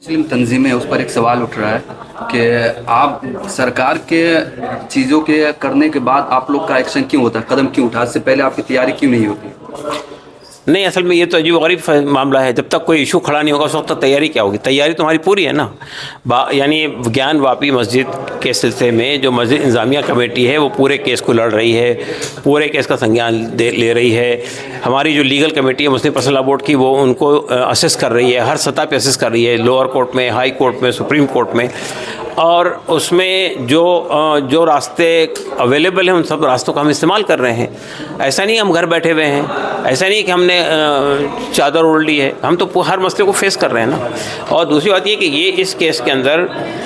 मुस्लिम तंजीमें उस पर एक सवाल उठ रहा है कि आप सरकार के चीज़ों के करने के बाद आप लोग का एक्शन क्यों होता है, कदम क्यों उठा, इससे पहले आपकी तैयारी क्यों नहीं होती? नहीं, असल में ये तो अजीब गरीब मामला है। जब तक कोई इशू खड़ा नहीं होगा उस वक्त तक तैयारी क्या होगी? तैयारी तुम्हारी पूरी है ना। यानी ज्ञान वापी मस्जिद के सिलसिले में जो मस्जिद इंतजामिया कमेटी है वो पूरे केस को लड़ रही है, पूरे केस का संज्ञान ले रही है। हमारी जो लीगल कमेटी है मुस्लिम पर्सनल लॉ बोर्ड की, वो उनको असेस कर रही है, हर सतह पे असेस कर रही है, लोअर कोर्ट में, हाई कोर्ट में, सुप्रीम कोर्ट में। और उसमें जो रास्ते अवेलेबल हैं उन सब रास्तों का हम इस्तेमाल कर रहे हैं। ऐसा नहीं हम घर बैठे हुए हैं, ऐसा नहीं कि हमने चादर ओढ़ ली है, हम तो हर मसले को फेस कर रहे हैं ना। और दूसरी बात ये कि ये इस केस के अंदर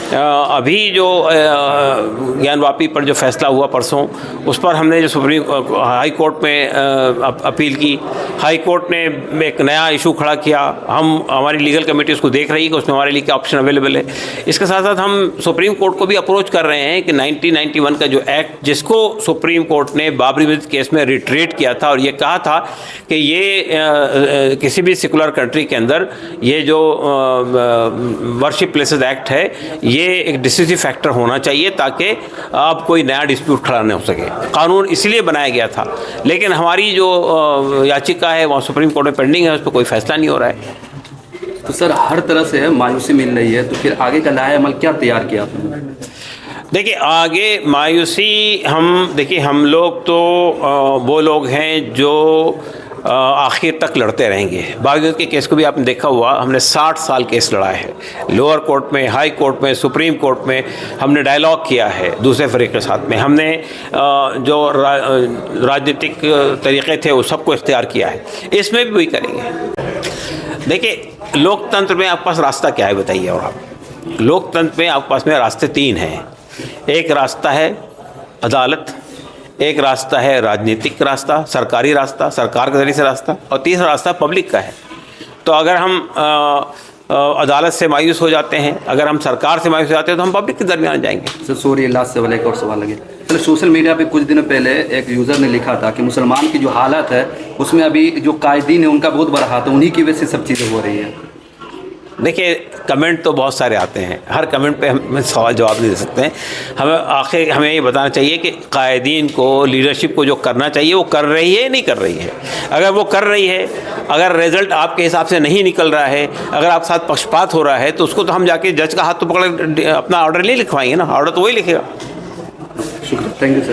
अभी जो ज्ञान वापी पर जो फैसला हुआ परसों, उस पर हमने जो सुप्रीम हाई कोर्ट में अपील की, हाई कोर्ट ने एक नया इशू खड़ा किया। हमारी लीगल कमेटी उसको देख रही है कि उसमें हमारे लिए क्या ऑप्शन अवेलेबल है। इसके साथ साथ हम सुप्रीम कोर्ट को भी अप्रोच कर रहे हैं कि 1991 का जो एक्ट, जिसको सुप्रीम कोर्ट ने बाबरी मस्जिद केस में रिट्रेट किया था और ये कहा था कि ये किसी भी सेकुलर कंट्री के अंदर ये जो वर्शिप प्लेसेस एक्ट है ये एक डिसिसिव फैक्टर होना चाहिए ताकि अब कोई नया डिस्प्यूट खड़ा नहीं हो सके। कानून इसलिए बनाया गया था, लेकिन हमारी जो याचिका है वहाँ सुप्रीम कोर्ट में पेंडिंग है, उस पर कोई फैसला नहीं हो रहा है। तो सर, हर तरह से मायूसी मिल रही है, तो फिर आगे का लाया अमल क्या तैयार किया आपने? देखिए, आगे मायूसी हम लोग तो वो लोग हैं जो आखिर तक लड़ते रहेंगे। बावजूद के केस को भी आपने देखा हुआ, हमने 60 साल केस लड़ा है, लोअर कोर्ट में, हाई कोर्ट में, सुप्रीम कोर्ट में। हमने डायलॉग किया है दूसरे फरीक के साथ में, हमने जो राजनीतिक तरीक़े थे वो सबको इख्तियार किया है, इसमें भी वही करेंगे। देखिए, लोकतंत्र में आपके पास रास्ता क्या है बताइए? और आप लोकतंत्र में आपके पास में रास्ते 3 हैं। एक रास्ता है अदालत, एक रास्ता है राजनीतिक रास्ता, सरकारी रास्ता, सरकार के जरिए से रास्ता, और तीसरा रास्ता पब्लिक का है। तो अगर हम अदालत से मायूस हो जाते हैं, अगर हम सरकार से मायूस हो जाते हैं, तो हम पब्लिक के दरमियान जाएंगे। सर सॉरी, लास्ट सवाल, एक और सवाल लगे। चलो, सोशल मीडिया पे कुछ दिनों पहले एक यूज़र ने लिखा था कि मुसलमान की जो हालत है उसमें अभी जो कायदीन है उनका बहुत बड़ा हाथ है, उन्हीं की वजह से सब चीज़ें हो रही हैं। देखिए, कमेंट तो बहुत सारे आते हैं, हर कमेंट पे हम सवाल जवाब नहीं दे सकते हैं। हमें ये बताना चाहिए कि कायदीन को, लीडरशिप को जो करना चाहिए वो कर रही है, नहीं कर रही है। अगर वो कर रही है, अगर रिज़ल्ट आपके हिसाब से नहीं निकल रहा है, अगर आपके साथ पक्षपात हो रहा है, तो उसको तो हम जाके जज का हाथ तो पकड़ अपना ऑर्डर नहीं लिखवाएंगे ना, ऑर्डर तो वही लिखेगा। शुक्रिया, थैंक यू सर।